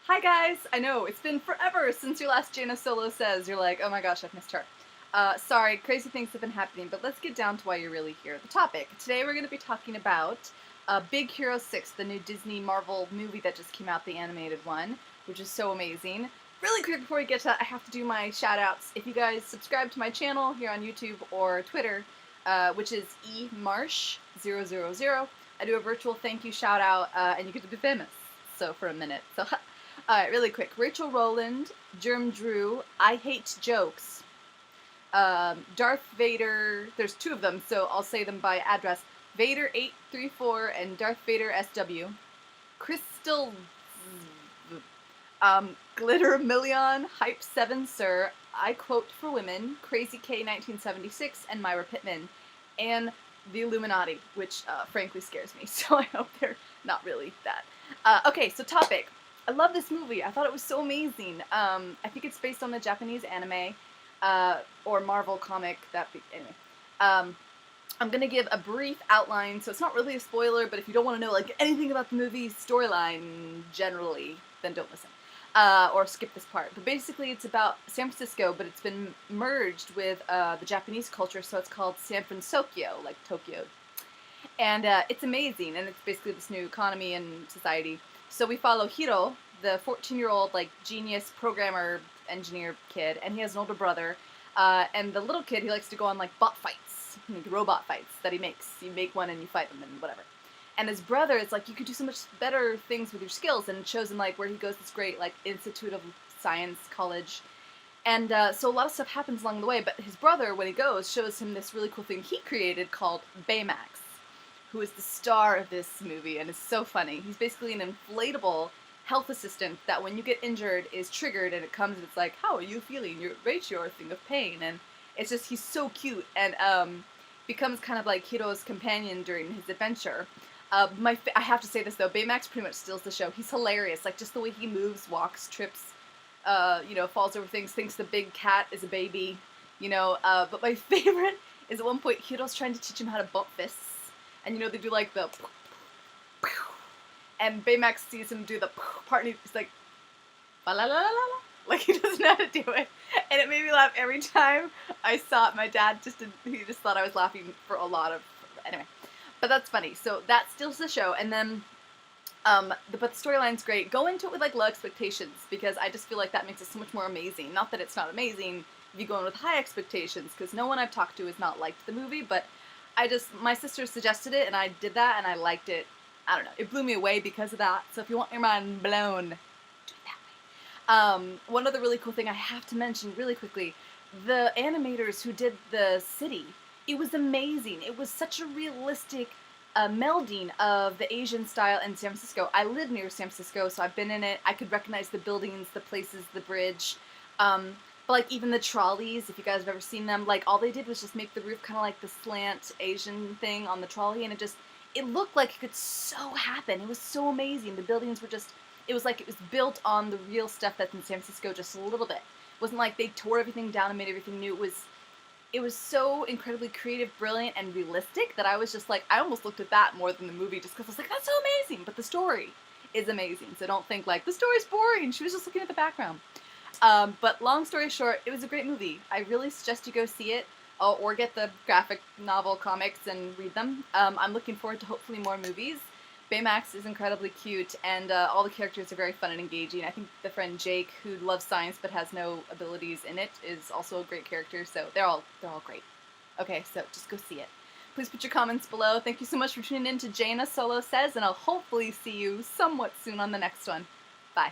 Hi guys! I know, it's been forever since your last Jaina solo says. You're like, oh my gosh, I've missed her. Sorry, crazy things have been happening, but let's get down to why you're really here. The topic. Today we're going to be talking about Big Hero 6, the new Disney Marvel movie that just came out, the animated one, which is so amazing. Really quick before we get to that, I have to do my shout-outs. If you guys subscribe to my channel here on YouTube or Twitter, which is emarsh000, I do a virtual thank you shout-out, and you get to be famous. So for a minute. So alright, really quick. Rachel Rowland, Germ Drew, I Hate Jokes, Darth Vader, there's two of them, so I'll say them by address, Vader834 and Darth Vader SW, Crystal, Glitter Million, Hype 7 Sir, I Quote for Women, Crazy K 1976, and Myra Pittman, and the Illuminati, which frankly scares me, so I hope they're not really that. Okay, so topic. I love this movie. I thought it was so amazing. I think it's based on the Japanese anime, or Marvel comic. Anyway. I'm gonna give a brief outline, so it's not really a spoiler, but if you don't want to know like anything about the movie's storyline generally, then don't listen. Or skip this part. But basically it's about San Francisco, but it's been merged with the Japanese culture, so it's called San Fransokyo, like Tokyo. And it's amazing, and it's basically this new economy and society. So we follow Hiro, the 14-year-old like genius programmer engineer kid, and he has an older brother. And the little kid, he likes to go on like bot fights, like robot fights that he makes. You make one and you fight them and whatever. And his brother, it's like you could do so much better things with your skills, and it shows him like where he goes this great like Institute of Science college. And so a lot of stuff happens along the way, but his brother, when he goes, shows him this really cool thing he created called Baymax, who is the star of this movie and is so funny. He's basically an inflatable health assistant that when you get injured is triggered, and it comes and it's like, how are you feeling? Rate your thing of pain. And it's just, he's so cute, and becomes kind of like Hiro's companion during his adventure. I have to say this though, Baymax pretty much steals the show. He's hilarious, like just the way he moves, walks, trips, falls over things, thinks the big cat is a baby, but my favorite is at one point Hiro's trying to teach him how to bump fists. And they do like the and Baymax sees him do the part, and he's like, la la la la la, like he doesn't know how to do it, and it made me laugh every time I saw it. My dad he just thought I was laughing for a lot of, anyway, but that's funny. So that steals the show, and then, but the storyline's great. Go into it with like low expectations, because I just feel like that makes it so much more amazing. Not that it's not amazing if you go in with high expectations, because no one I've talked to has not liked the movie, but my sister suggested it, and I did that, and I liked it. I don't know, it blew me away because of that, so if you want your mind blown, do it that way. One other really cool thing I have to mention really quickly, the animators who did the city, it was amazing. It was such a realistic melding of the Asian style in San Francisco. I live near San Francisco, so I've been in it. I could recognize the buildings, the places, the bridge. But like even the trolleys, if you guys have ever seen them, like all they did was just make the roof kind of like the slant Asian thing on the trolley, and it looked like it could so happen. It was so amazing. The buildings were just, it was like it was built on the real stuff that's in San Francisco just a little bit. It wasn't like they tore everything down and made everything new. It was so incredibly creative, brilliant, and realistic that I was just like, I almost looked at that more than the movie, just because I was like, that's so amazing. But the story is amazing, so don't think like, the story's boring. She was just looking at the background. But long story short, it was a great movie. I really suggest you go see it, or get the graphic novel comics and read them. I'm looking forward to hopefully more movies. Baymax is incredibly cute, and all the characters are very fun and engaging. I think the friend Jake, who loves science but has no abilities in it, is also a great character, so they're all great. Okay, so just go see it. Please put your comments below. Thank you so much for tuning in to Jaina Solo Says, and I'll hopefully see you somewhat soon on the next one. Bye.